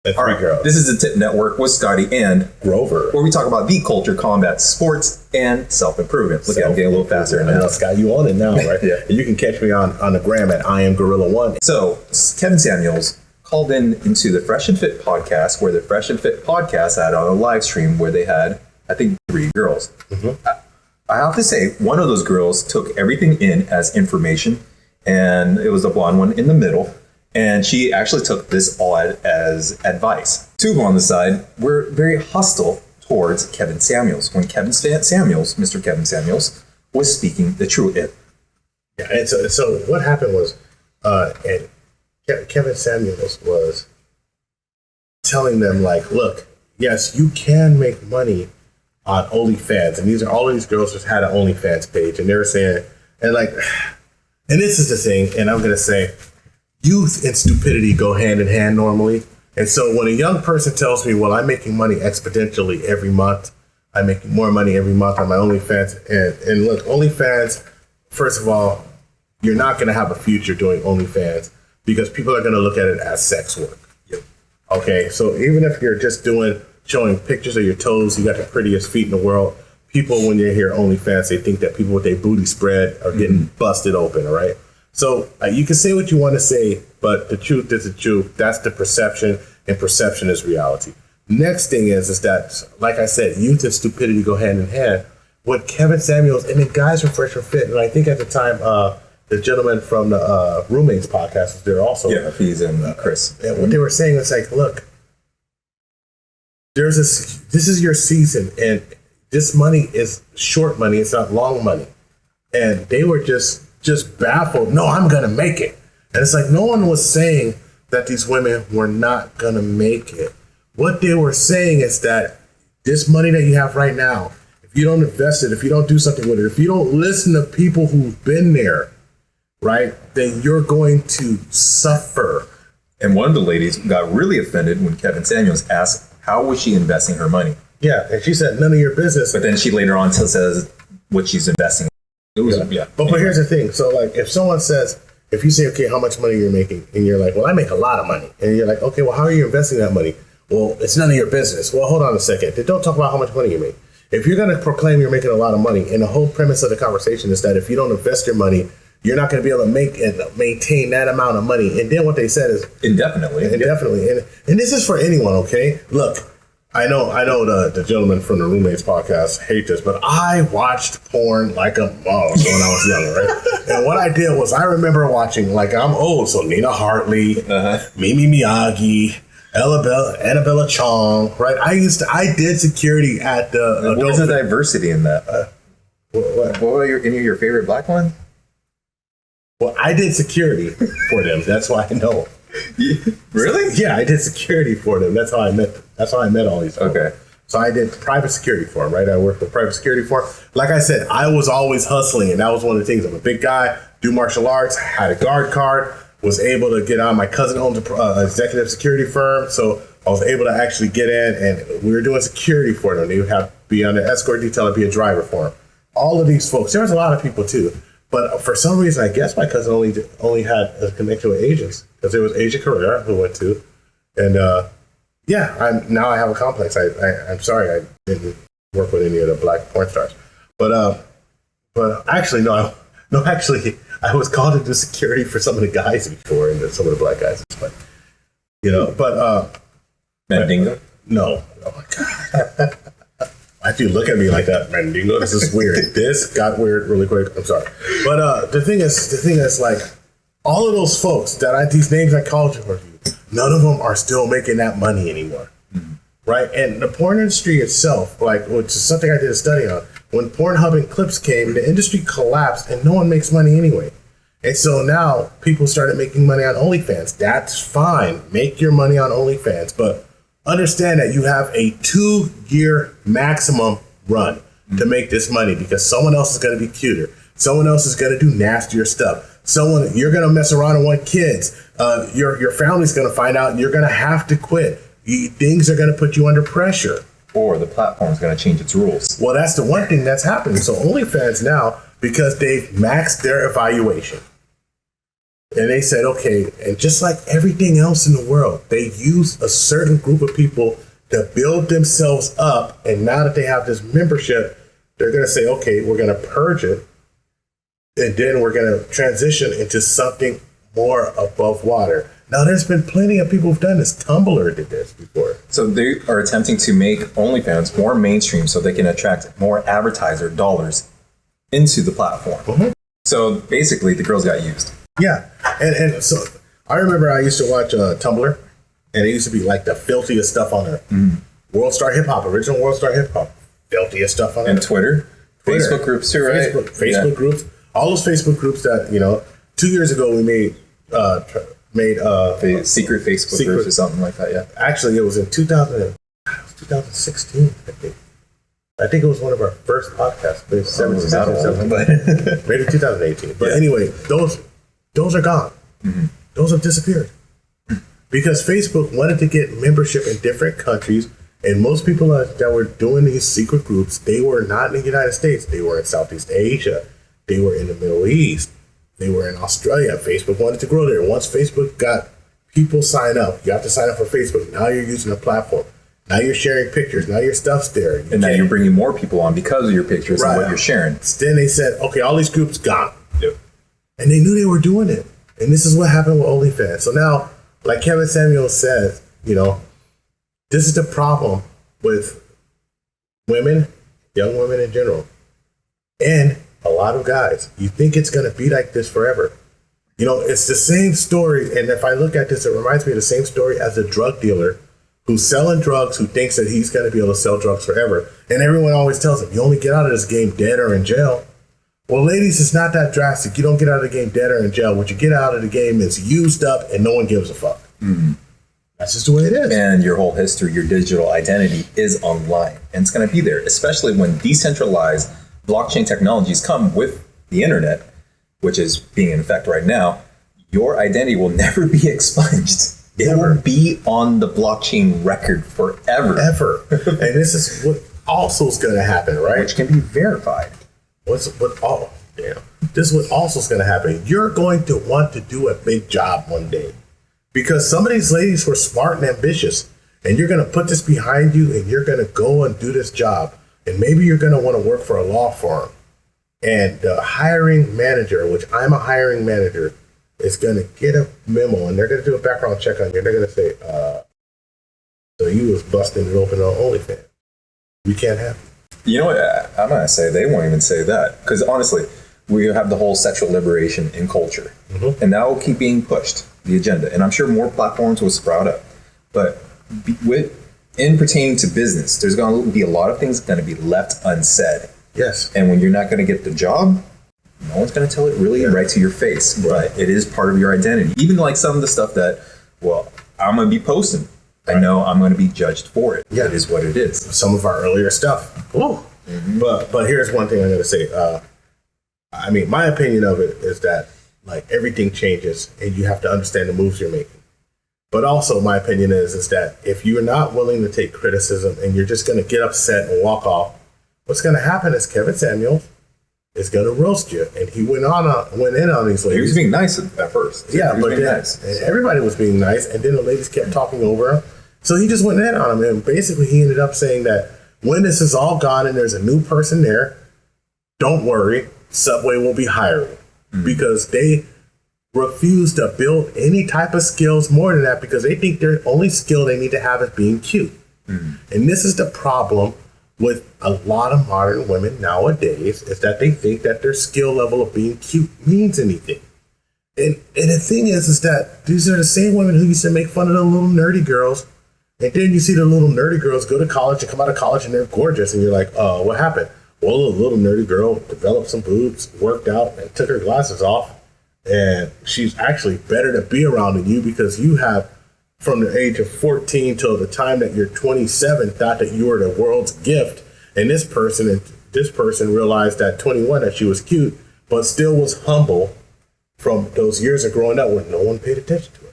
And 3 girls. This is the TIP Network with Scotty and Grover, where we talk about the culture, combat, sports, and self-improvement. Look, I'm getting a little faster now. I know, Scott, you on it now, right? Yeah. And you can catch me on the gram at IamGorilla1. So, Kevin Samuels called into the Fresh and Fit podcast, where the Fresh and Fit podcast had on a live stream where they had, I think, 3 girls. Mm-hmm. I have to say, one of those girls took everything in as information, and it was the blonde one in the middle. And she actually took this all as advice. 2 on the side were very hostile towards Kevin Samuels when Mr. Kevin Samuels, was speaking the truth. Yeah, and so what happened was, and Kevin Samuels was telling them, like, look, yes, you can make money on OnlyFans. And all of these girls just had an OnlyFans page. And they were saying, and this is the thing, and I'm going to say, youth and stupidity go hand in hand normally. And so when a young person tells me, well, I'm making money exponentially every month, I'm making more money every month on my OnlyFans. And look, OnlyFans, first of all, you're not going to have a future doing OnlyFans because people are going to look at it as sex work. Yep. Okay, so even if you're just showing pictures of your toes, you got the prettiest feet in the world, people, when they hear OnlyFans, they think that people with their booty spread are getting busted open, all right? So you can say what you want to say, but the truth is the truth. That's the perception, and perception is reality. Next thing is that, like I said, youth and stupidity go hand in hand. What Kevin Samuels and the guys from Fresh and Fit, and I think at the time the gentleman from the Roommates podcast was there also. Yeah, he's in Chris. And what they were saying was like, look, this is your season, and this money is short money. It's not long money. And they were just baffled. No, I'm going to make it. And it's like no one was saying that these women were not going to make it. What they were saying is that this money that you have right now, if you don't invest it, if you don't do something with it, if you don't listen to people who've been there, right, then you're going to suffer. And one of the ladies got really offended when Kevin Samuels asked how was she investing her money. Yeah, and she said, none of your business. But then she later on says what she's investing. It was, yeah. But here's the thing. So, like, if someone says, if you say, okay, how much money you're making, and you're like, well, I make a lot of money. And you're like, okay, well, how are you investing that money? Well, it's none of your business. Well, hold on a second. They don't talk about how much money you make. If you're going to proclaim you're making a lot of money, and the whole premise of the conversation is that if you don't invest your money, you're not going to be able to make and maintain that amount of money. And then what they said is indefinitely. And this is for anyone, okay? Look, I know the gentleman from the Roommates podcast hate this, but I watched porn like a mom when I was younger, right? And what I did was I remember watching, like, I'm old, so Nina Hartley, Mimi Miyagi, Annabella Chong, right? I did security at the. Where's the diversity in that? What were any of your favorite black ones? Well, I did security for them. That's why I know. Really? Yeah, I did security for them. That's how I met all these folks. Okay. So I did private security for them, right? I worked for private security for them. Like I said, I was always hustling, and that was one of the things. I'm a big guy, do martial arts, had a guard card, was able to get on. My cousin owns an executive security firm, so I was able to actually get in, and we were doing security for them. They would have be on the escort detail and be a driver for them. All of these folks. There was a lot of people too. But for some reason, I guess my cousin only had a connection with Asians, because there was Asia Carrera who went to, and now I have a complex. I'm sorry I didn't work with any of the black porn stars, but actually no, actually I was called to do security for some of the guys before, and some of the black guys. But Mandingo? No, oh my god. If you look at me like that, Mandingo, this is weird. This got weird really quick. I'm sorry. But the thing is, like, all of those folks these names I called you for, none of them are still making that money anymore. Mm-hmm. Right? And the porn industry itself, like, which is something I did a study on, when Pornhub and Clips came, the industry collapsed and no one makes money anyway. And so now people started making money on OnlyFans. That's fine. Make your money on OnlyFans. But understand that you have a 2-year maximum run to make this money, because someone else is going to be cuter. Someone else is going to do nastier stuff. You're going to mess around and want kids. Your family's going to find out, and you're going to have to quit. Things are going to put you under pressure. Or the platform's going to change its rules. Well, that's the one thing that's happening. So OnlyFans now, because they've maxed their evaluation. And they said, okay, and just like everything else in the world, they use a certain group of people to build themselves up. And now that they have this membership, they're going to say, okay, we're going to purge it. And then we're going to transition into something more above water. Now, there's been plenty of people who've done this. Tumblr did this before. So they are attempting to make OnlyFans more mainstream so they can attract more advertiser dollars into the platform. Mm-hmm. So basically, the girls got used. Yeah. And so I remember I used to watch Tumblr, and it used to be like the filthiest stuff on there. World Star Hip Hop, original World Star Hip Hop. Filthiest stuff on there. And Twitter. Facebook groups too, right? Facebook groups. All those Facebook groups that, 2 years ago we made secret Facebook groups or something like that, yeah. Actually, it was in 2016, I think. I think it was one of our first podcasts, maybe 17, maybe 2018. But anyway, those are gone. Mm-hmm. Those have disappeared. Because Facebook wanted to get membership in different countries, and most people that were doing these secret groups, they were not in the United States. They were in Southeast Asia. They were in the Middle East. They were in Australia. Facebook wanted to grow there. Once Facebook got people sign up, you have to sign up for Facebook. Now you're using a platform. Now you're sharing pictures. Now your stuff's there. And now you're bringing more people on because of your pictures and what you're sharing. Then they said, okay, all these groups gone. Yep. And they knew they were doing it. And this is what happened with OnlyFans. So now, like Kevin Samuels says, this is the problem with women, young women in general, and a lot of guys. You think it's going to be like this forever. It's the same story. And if I look at this, it reminds me of the same story as a drug dealer who's selling drugs, who thinks that he's going to be able to sell drugs forever. And everyone always tells him, you only get out of this game dead or in jail. Well, ladies, it's not that drastic. You don't get out of the game dead or in jail. What you get out of the game is used up and no one gives a fuck. Mm-hmm. That's just the way it is. And your whole history, your digital identity is online. And it's going to be there, especially when decentralized blockchain technologies come with the internet, which is being in effect right now. Your identity will never be expunged. It will be on the blockchain record forever. And this is what also is going to happen, right? Which can be verified. This is what also is going to happen. You're going to want to do a big job one day because some of these ladies were smart and ambitious, and you're going to put this behind you and you're going to go and do this job. And maybe you're going to want to work for a law firm, and the hiring manager, which I'm a hiring manager, is going to get a memo, and they're going to do a background check on you. They're going to say, so you was busting it open on OnlyFans. We can't have it. You know what? I'm going to say they won't even say that. Because honestly, we have the whole sexual liberation in culture. Mm-hmm. And that will keep being pushed, the agenda. And I'm sure more platforms will sprout up. But in pertaining to business, there's going to be a lot of things going to be left unsaid. Yes. And when you're not going to get the job, no one's going to tell it really right to your face. Right. But it is part of your identity. Even like some of the stuff that, I'm going to be posting. Right. I know I'm going to be judged for it. Yeah. It is what it is. Some of our earlier stuff. Mm-hmm. But here's one thing I'm going to say. My opinion of it is that like everything changes and you have to understand the moves you're making. But also my opinion is that if you're not willing to take criticism and you're just going to get upset and walk off, what's going to happen is Kevin Samuels is going to roast you. And he went in on these ladies. He was being nice at first. Yeah, but everybody was being nice. And then the ladies kept talking over him. So he just went in on him. And basically he ended up saying that when this is all gone and there's a new person there, don't worry, Subway will be hiring. Mm-hmm. Because they refuse to build any type of skills more than that because they think their only skill they need to have is being cute. Mm-hmm. And this is the problem with a lot of modern women nowadays is that they think that their skill level of being cute means anything. And the thing is that these are the same women who used to make fun of the little nerdy girls. And then you see the little nerdy girls go to college and come out of college and they're gorgeous. And you're like, what happened? Well, the little nerdy girl developed some boobs, worked out, and took her glasses off. And she's actually better to be around than you because you have, from the age of 14 till the time that you're 27, thought that you were the world's gift. And this person realized at 21 that she was cute, but still was humble from those years of growing up when no one paid attention to her.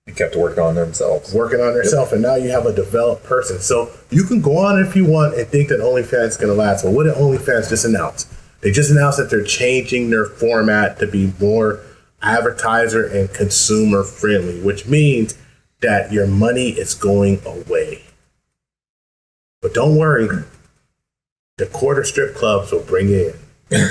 They kept working on themselves. Yep. And now you have a developed person. So you can go on if you want and think that OnlyFans is going to last. Well, what did OnlyFans just announce? They just announced that they're changing their format to be more advertiser and consumer friendly, which means that your money is going away. But don't worry, the quarter strip clubs will bring it in.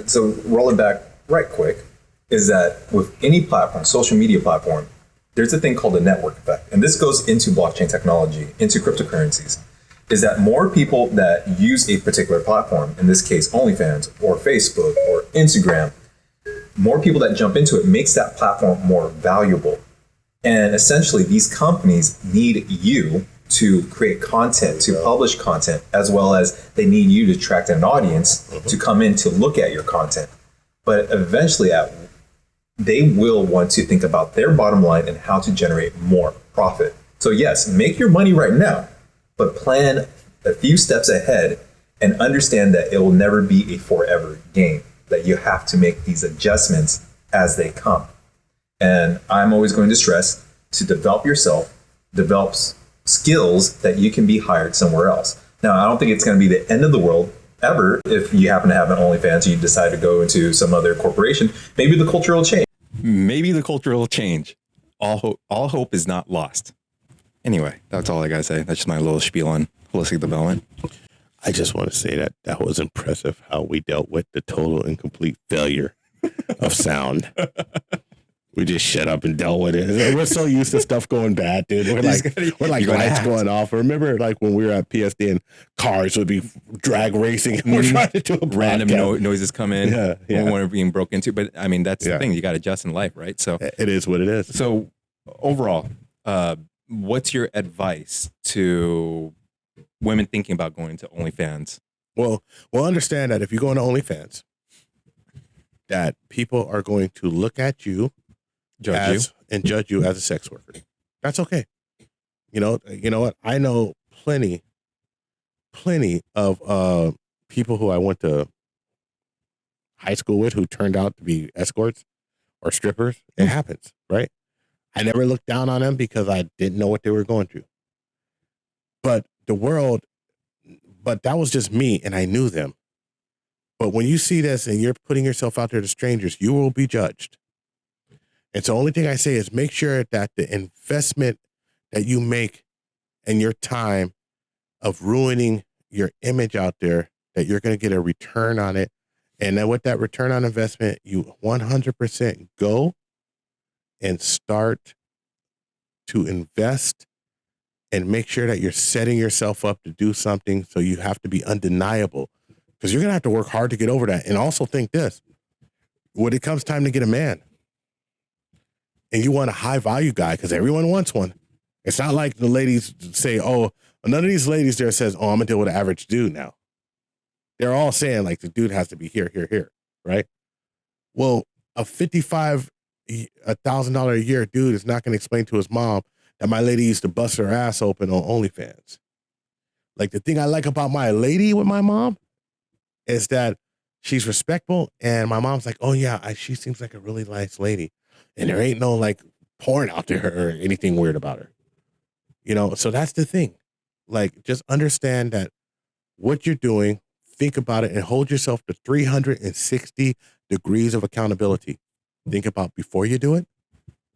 So rolling back right quick is that with any platform, social media platform, there's a thing called a network effect. And this goes into blockchain technology, into cryptocurrencies, is that more people that use a particular platform, in this case, OnlyFans or Facebook or Instagram, more people that jump into it makes that platform more valuable. And essentially, these companies need you to create content, to publish content, as well as they need you to attract an audience to come in to look at your content. But eventually, they will want to think about their bottom line and how to generate more profit. So yes, make your money right now, but plan a few steps ahead and understand that it will never be a forever game, that you have to make these adjustments as they come. And I'm always going to stress to develop yourself, develop skills that you can be hired somewhere else. Now, I don't think it's going to be the end of the world ever if you happen to have an OnlyFans, you decide to go into some other corporation. Maybe the culture will change. All hope is not lost. Anyway, that's all I gotta say. That's just my little spiel on holistic development. I just want to say that was impressive how we dealt with the total and complete failure of sound. We just shut up and dealt with it. We're so used to stuff going bad, dude. We're like lights going off. Remember, like when we were at PSD and cars would be drag racing. And we're trying to do a random noises come in when we're being broke into. But I mean, that's the thing. You got to adjust in life, right? So it is what it is. So overall, what's your advice to women thinking about going to OnlyFans? Well, understand that if you go into OnlyFans, that people are going to look at you, judge you as a sex worker. That's okay. You know what? I know plenty of people who I went to high school with who turned out to be escorts or strippers. It happens, right? I never looked down on them because I didn't know what they were going through. But that was just me, and I knew them. But when you see this and you're putting yourself out there to strangers, you will be judged. And so the only thing I say is make sure that the investment that you make and your time of ruining your image out there, that you're going to get a return on it. And then with that return on investment, you 100% go and start to invest and make sure that you're setting yourself up to do something. So you have to be undeniable, because you're going to have to work hard to get over that. And also think this, when it comes time to get a man, and you want a high value guy, because everyone wants one. It's not like the ladies say, oh, none of these ladies there says, oh, I'm gonna deal with an average dude now. They're all saying like the dude has to be here, right? Well, a $55,000 a year dude is not gonna explain to his mom that my lady used to bust her ass open on OnlyFans. Like, the thing I like about my lady with my mom is that she's respectful, and my mom's like, oh yeah, she seems like a really nice lady. And there ain't no like porn out there or anything weird about her. So that's the thing. Like, just understand that what you're doing, think about it, and hold yourself to 360 degrees of accountability. Think about before you do it,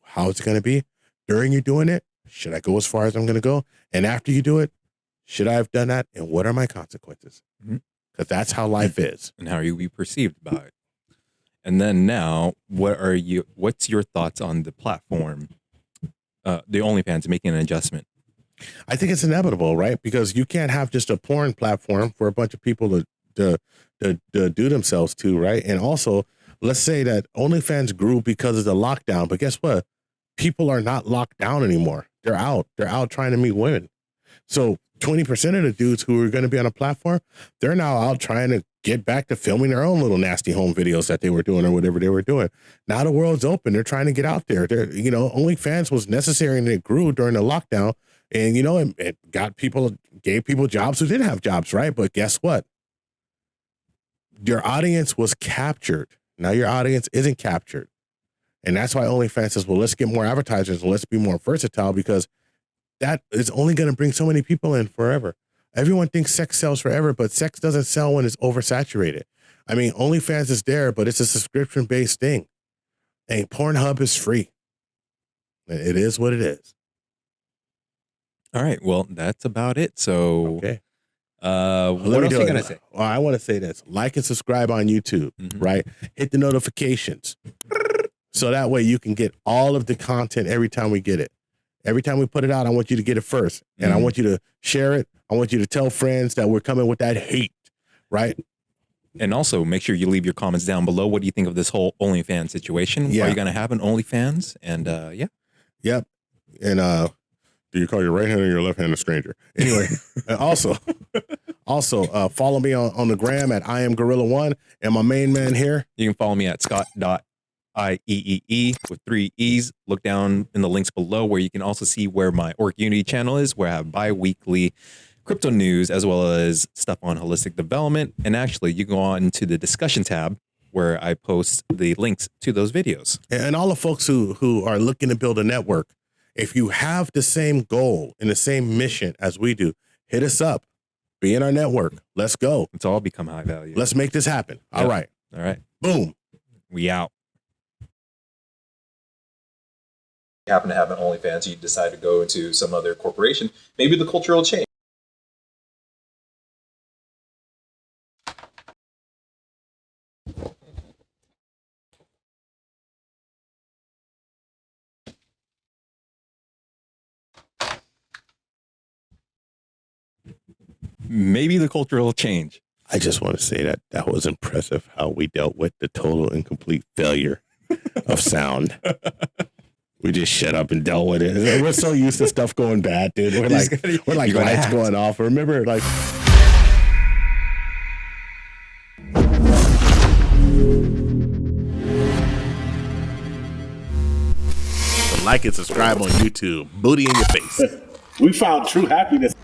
how it's going to be. During you doing it, should I go as far as I'm going to go? And after you do it, should I have done that? And what are my consequences? Because that's how life is. And how you be perceived by it. And then now, what's your thoughts on the platform, the OnlyFans, making an adjustment? I think it's inevitable, right? Because you can't have just a porn platform for a bunch of people to do themselves to, right? And also, let's say that OnlyFans grew because of the lockdown, but guess what? People are not locked down anymore. They're out. They're out trying to meet women. So 20% of the dudes who are going to be on a platform, they're now out trying to get back to filming their own little nasty home videos that they were doing or whatever they were doing. Now the world's open. They're trying to get out there. OnlyFans was necessary, and it grew during the lockdown. And, it gave people jobs who didn't have jobs, right? But guess what? Your audience was captured. Now your audience isn't captured. And that's why OnlyFans says, well, let's get more advertisers and let's be more versatile, because that is only going to bring so many people in forever. Everyone thinks sex sells forever, but sex doesn't sell when it's oversaturated. I mean, OnlyFans is there, but it's a subscription-based thing. And Pornhub is free. It is what it is. All right. Well, that's about it. So, Okay. what else are you going to say? Well, I want to say this. Like and subscribe on YouTube, right? Hit the notifications. So that way you can get all of the content every time we get it. Every time we put it out, I want you to get it first. And I want you to share it. I want you to tell friends that we're coming with that hate, right? And also make sure you leave your comments down below. What do you think of this whole OnlyFans situation? Yeah. Are you going to have an OnlyFans? And yeah. Yep. And do you call your right hand or your left hand a stranger? Anyway, also follow me on the gram at I am Gorilla1 and my main man here. You can follow me at Scott.IEEE with 3 E's. Look down in the links below where you can also see where my Orc Unity channel is, where I have bi-weekly crypto news as well as stuff on holistic development. And actually, you go on to the discussion tab where I post the links to those videos. And all the folks who are looking to build a network, if you have the same goal and the same mission as we do, hit us up. Be in our network. Let's go. It's all become high value. Let's make this happen. All Yep. right. All right. Boom. We out. You happen to have an OnlyFans, you decide to go into some other corporation, maybe the culture will change. Maybe the culture will change. I just want to say that was impressive how we dealt with the total and complete failure of sound. We just shut up and dealt with it. We're so used to stuff going bad, dude. We're like lights going off. Remember, like. Like and subscribe on YouTube. Booty in your face. We found true happiness.